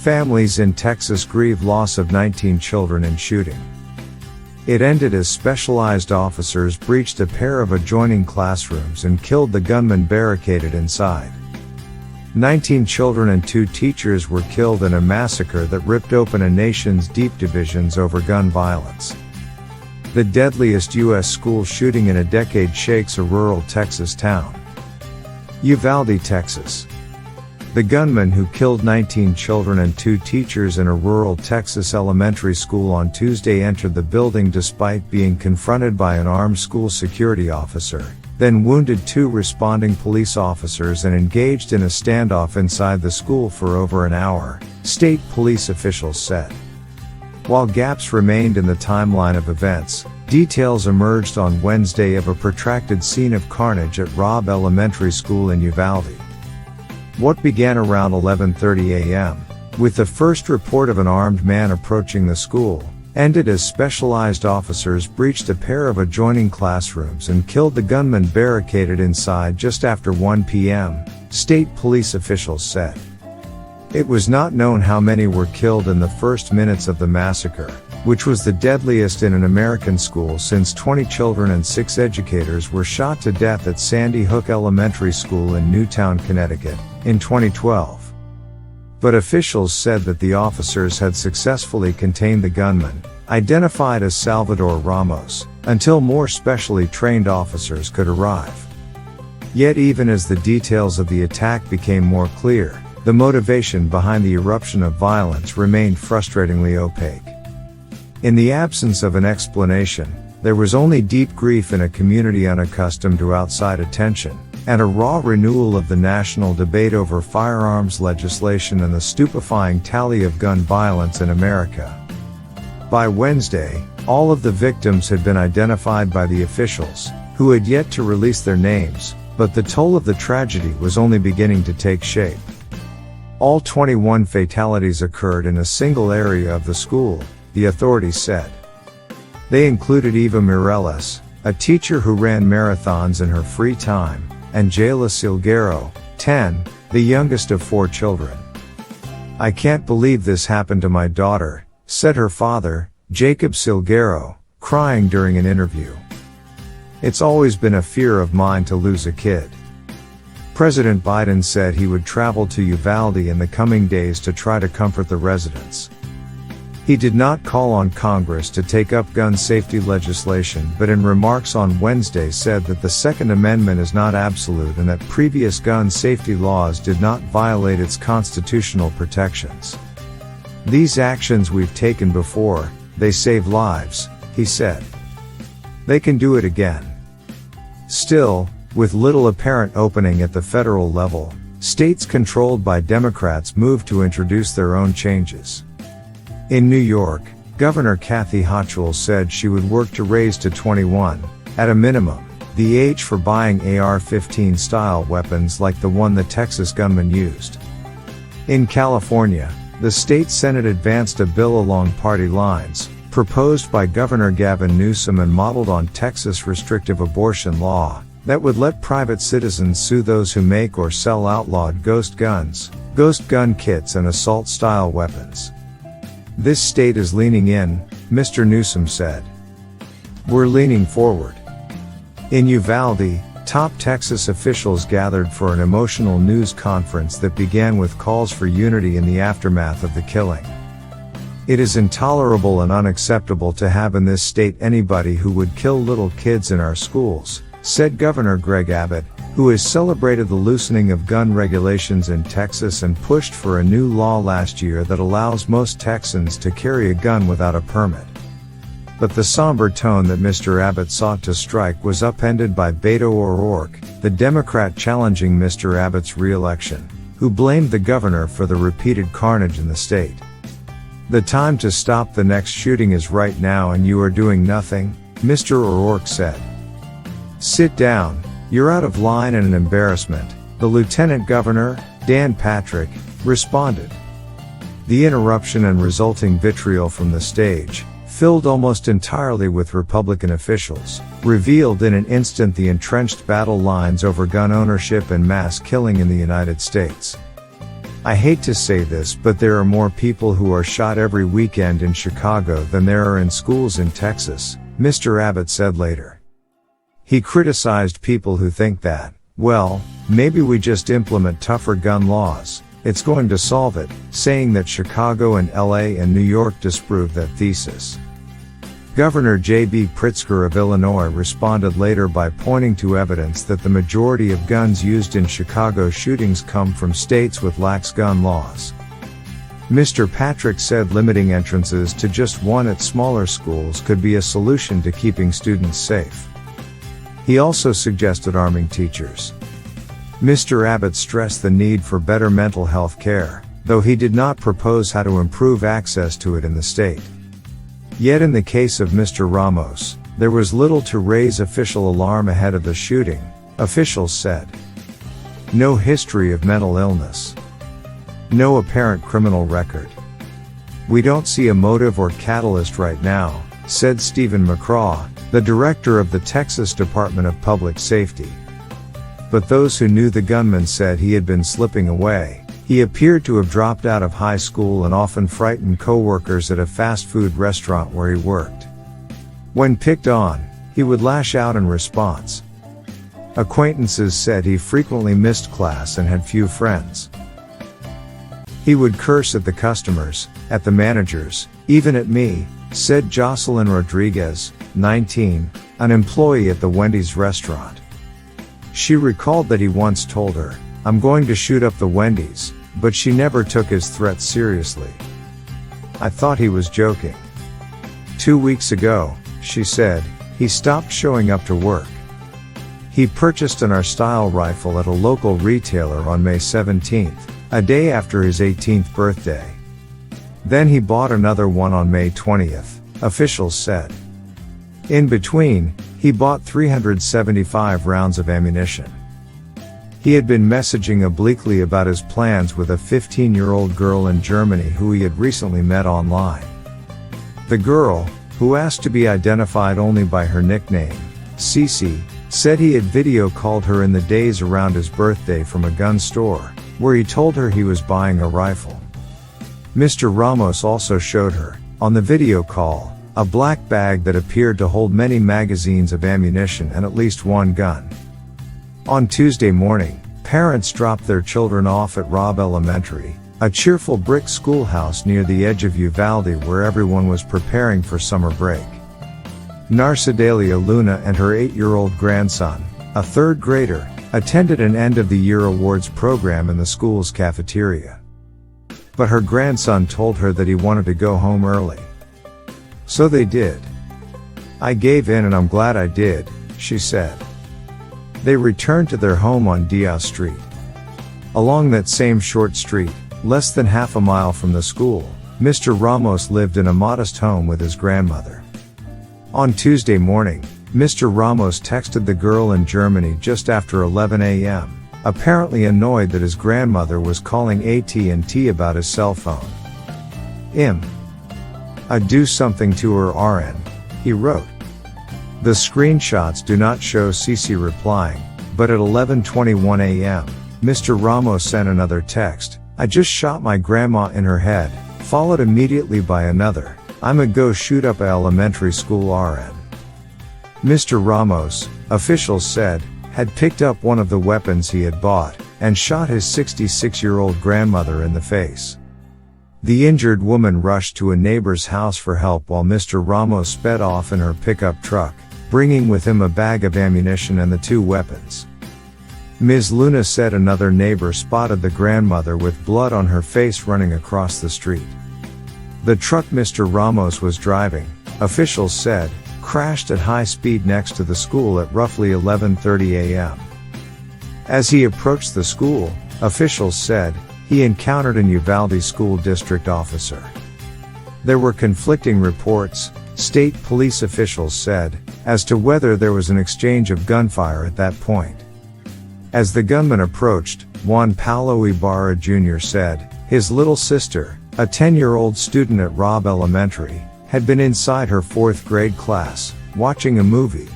Families in Texas grieve loss of 19 children in shooting. It ended as specialized officers breached a pair of adjoining classrooms and killed the gunman barricaded inside. 19 children and 2 teachers were killed in a massacre that ripped open a nation's deep divisions over gun violence. The deadliest U.S. school shooting in a decade shakes a rural Texas town. Uvalde, Texas. The gunman who killed 19 children and 2 teachers in a rural Texas elementary school on Tuesday entered the building despite being confronted by an armed school security officer, then wounded 2 responding police officers and engaged in a standoff inside the school for over an hour, state police officials said. While gaps remained in the timeline of events, details emerged on Wednesday of a protracted scene of carnage at Robb Elementary School in Uvalde. What began around 11:30 a.m., with the first report of an armed man approaching the school, ended as specialized officers breached a pair of adjoining classrooms and killed the gunman barricaded inside just after 1 p.m., state police officials said. It was not known how many were killed in the first minutes of the massacre, which was the deadliest in an American school since 20 children and 6 educators were shot to death at Sandy Hook Elementary School in Newtown, Connecticut, in 2012. But officials said that the officers had successfully contained the gunman, identified as Salvador Ramos, until more specially trained officers could arrive. Yet even as the details of the attack became more clear, the motivation behind the eruption of violence remained frustratingly opaque. In the absence of an explanation, there was only deep grief in a community unaccustomed to outside attention, and a raw renewal of the national debate over firearms legislation and the stupefying tally of gun violence in America. By Wednesday, all of the victims had been identified by the officials, who had yet to release their names, but the toll of the tragedy was only beginning to take shape. All 21 fatalities occurred in a single area of the school, the authorities said. They included Eva Mireles, a teacher who ran marathons in her free time, and Jayla Silguero, 10, the youngest of 4 children. "I can't believe this happened to my daughter," said her father, Jacob Silguero, crying during an interview. "It's always been a fear of mine to lose a kid." President Biden said he would travel to Uvalde in the coming days to try to comfort the residents. He did not call on Congress to take up gun safety legislation, but in remarks on Wednesday said that the Second Amendment is not absolute and that previous gun safety laws did not violate its constitutional protections. "These actions we've taken before, they save lives," he said. "They can do it again." Still, with little apparent opening at the federal level, states controlled by Democrats moved to introduce their own changes. In New York, Governor Kathy Hochul said she would work to raise to 21, at a minimum, the age for buying AR-15 style weapons like the one the Texas gunman used. In California, the state Senate advanced a bill along party lines, proposed by Governor Gavin Newsom and modeled on Texas' restrictive abortion law, that would let private citizens sue those who make or sell outlawed ghost guns, ghost gun kits and assault-style weapons. "This state is leaning in," Mr. Newsom said. "We're leaning forward." In Uvalde, top Texas officials gathered for an emotional news conference that began with calls for unity in the aftermath of the killing. "It is intolerable and unacceptable to have in this state anybody who would kill little kids in our schools," said Governor Greg Abbott, who has celebrated the loosening of gun regulations in Texas and pushed for a new law last year that allows most Texans to carry a gun without a permit. But the somber tone that Mr. Abbott sought to strike was upended by Beto O'Rourke, the Democrat challenging Mr. Abbott's re-election, who blamed the governor for the repeated carnage in the state. "The time to stop the next shooting is right now and you are doing nothing," Mr. O'Rourke said. "Sit down, you're out of line and an embarrassment," the lieutenant governor, Dan Patrick, responded. The interruption and resulting vitriol from the stage, filled almost entirely with Republican officials, revealed in an instant the entrenched battle lines over gun ownership and mass killing in the United States. "I hate to say this, but there are more people who are shot every weekend in Chicago than there are in schools in Texas," Mr. Abbott said later. He criticized people who think that, well, maybe we just implement tougher gun laws, it's going to solve it, saying that Chicago and LA and New York disprove that thesis. Governor J.B. Pritzker of Illinois responded later by pointing to evidence that the majority of guns used in Chicago shootings come from states with lax gun laws. Mr. Patrick said limiting entrances to just one at smaller schools could be a solution to keeping students safe. He also suggested arming teachers. Mr. Abbott stressed the need for better mental health care, though he did not propose how to improve access to it in the state. Yet in the case of Mr. Ramos, there was little to raise official alarm ahead of the shooting, officials said. No history of mental illness. No apparent criminal record. "We don't see a motive or catalyst right now," said Stephen McCraw, the director of the Texas Department of Public Safety. But those who knew the gunman said he had been slipping away. He appeared to have dropped out of high school and often frightened co-workers at a fast food restaurant where he worked. When picked on, he would lash out in response. Acquaintances said he frequently missed class and had few friends. He would curse at the customers, at the managers, even at me, said Jocelyn Rodriguez, 19, an employee at the Wendy's restaurant. She recalled that he once told her, "I'm going to shoot up the Wendy's," but she never took his threats seriously. "I thought he was joking." 2 weeks ago, she said, he stopped showing up to work. He purchased an R-style rifle at a local retailer on May 17th, a day after his 18th birthday. Then he bought another one on May 20th, officials said. In between, he bought 375 rounds of ammunition. He had been messaging obliquely about his plans with a 15-year-old girl in Germany who he had recently met online. The girl, who asked to be identified only by her nickname, Cece, said he had video called her in the days around his birthday from a gun store, where he told her he was buying a rifle. Mr. Ramos also showed her, on the video call, a black bag that appeared to hold many magazines of ammunition and at least one gun. On Tuesday morning, parents dropped their children off at Robb Elementary, a cheerful brick schoolhouse near the edge of Uvalde where everyone was preparing for summer break. Narcidelia Luna and her 8-year-old grandson, a third grader, attended an end-of-the-year awards program in the school's cafeteria. But her grandson told her that he wanted to go home early. So they did. "I gave in and I'm glad I did," she said. They returned to their home on Diaz Street. Along that same short street, less than half a mile from the school, Mr. Ramos lived in a modest home with his grandmother. On Tuesday morning, Mr. Ramos texted the girl in Germany just after 11 a.m., apparently annoyed that his grandmother was calling AT&T about his cell phone. "Do something to her RN," he wrote. The screenshots do not show Cece replying, but at 11:21 a.m., Mr. Ramos sent another text, "I just shot my grandma in her head," followed immediately by another, "I'ma go shoot up a elementary school RN." Mr. Ramos, officials said, had picked up one of the weapons he had bought, and shot his 66-year-old grandmother in the face. The injured woman rushed to a neighbor's house for help while Mr. Ramos sped off in her pickup truck, bringing with him a bag of ammunition and the two weapons. Ms. Luna said another neighbor spotted the grandmother with blood on her face running across the street. The truck Mr. Ramos was driving, officials said, crashed at high speed next to the school at roughly 11:30 a.m. As he approached the school, officials said, he encountered an Uvalde school district officer. There were conflicting reports, state police officials said, as to whether there was an exchange of gunfire at that point. As the gunman approached, Juan Paulo Ibarra Jr. said, his little sister, a 10-year-old student at Robb Elementary, had been inside her 4th grade class, watching a movie.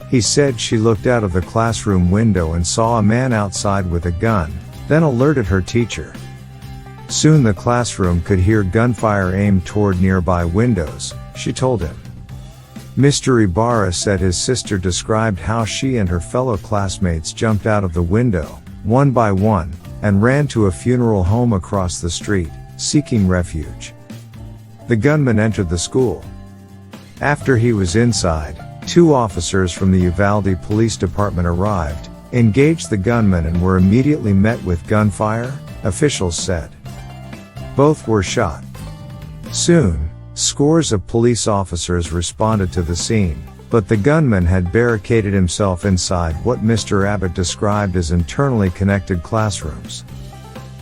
He said she looked out of the classroom window and saw a man outside with a gun, then alerted her teacher, Soon the classroom could hear gunfire aimed toward nearby windows, she told him. Mr. Ibarra said his sister described how she and her fellow classmates jumped out of the window, one by one, and ran to a funeral home across the street, seeking refuge. The gunman entered the school. After he was inside, 2 officers from the Uvalde Police Department arrived, engaged the gunman and were immediately met with gunfire, officials said. Both were shot. Soon, scores of police officers responded to the scene, but the gunman had barricaded himself inside what Mr. Abbott described as internally connected classrooms.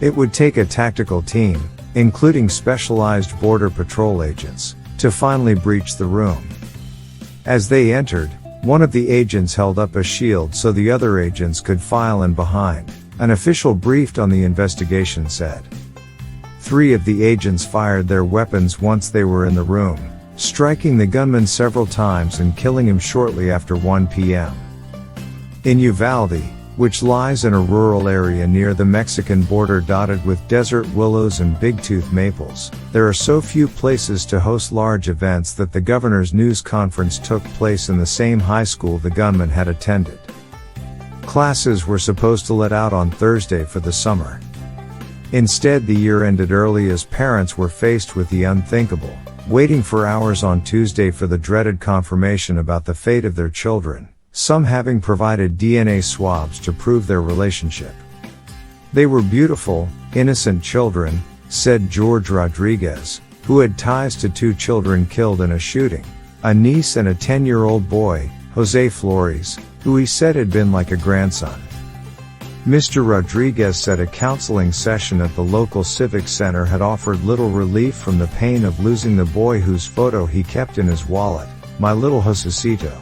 It would take a tactical team, including specialized Border Patrol agents, to finally breach the room. As they entered, one of the agents held up a shield so the other agents could file in behind, an official briefed on the investigation said. 3 of the agents fired their weapons once they were in the room, striking the gunman several times and killing him shortly after 1 p.m. In Uvalde, which lies in a rural area near the Mexican border dotted with desert willows and big-tooth maples, there are so few places to host large events that the governor's news conference took place in the same high school the gunman had attended. Classes were supposed to let out on Thursday for the summer. Instead, the year ended early as parents were faced with the unthinkable, waiting for hours on Tuesday for the dreaded confirmation about the fate of their children, some having provided DNA swabs to prove their relationship. They were beautiful, innocent children, said George Rodriguez, who had ties to 2 children killed in a shooting, a niece and a 10-year-old boy, Jose Flores, who he said had been like a grandson. Mr. Rodriguez said a counseling session at the local civic center had offered little relief from the pain of losing the boy whose photo he kept in his wallet, my little Josecito.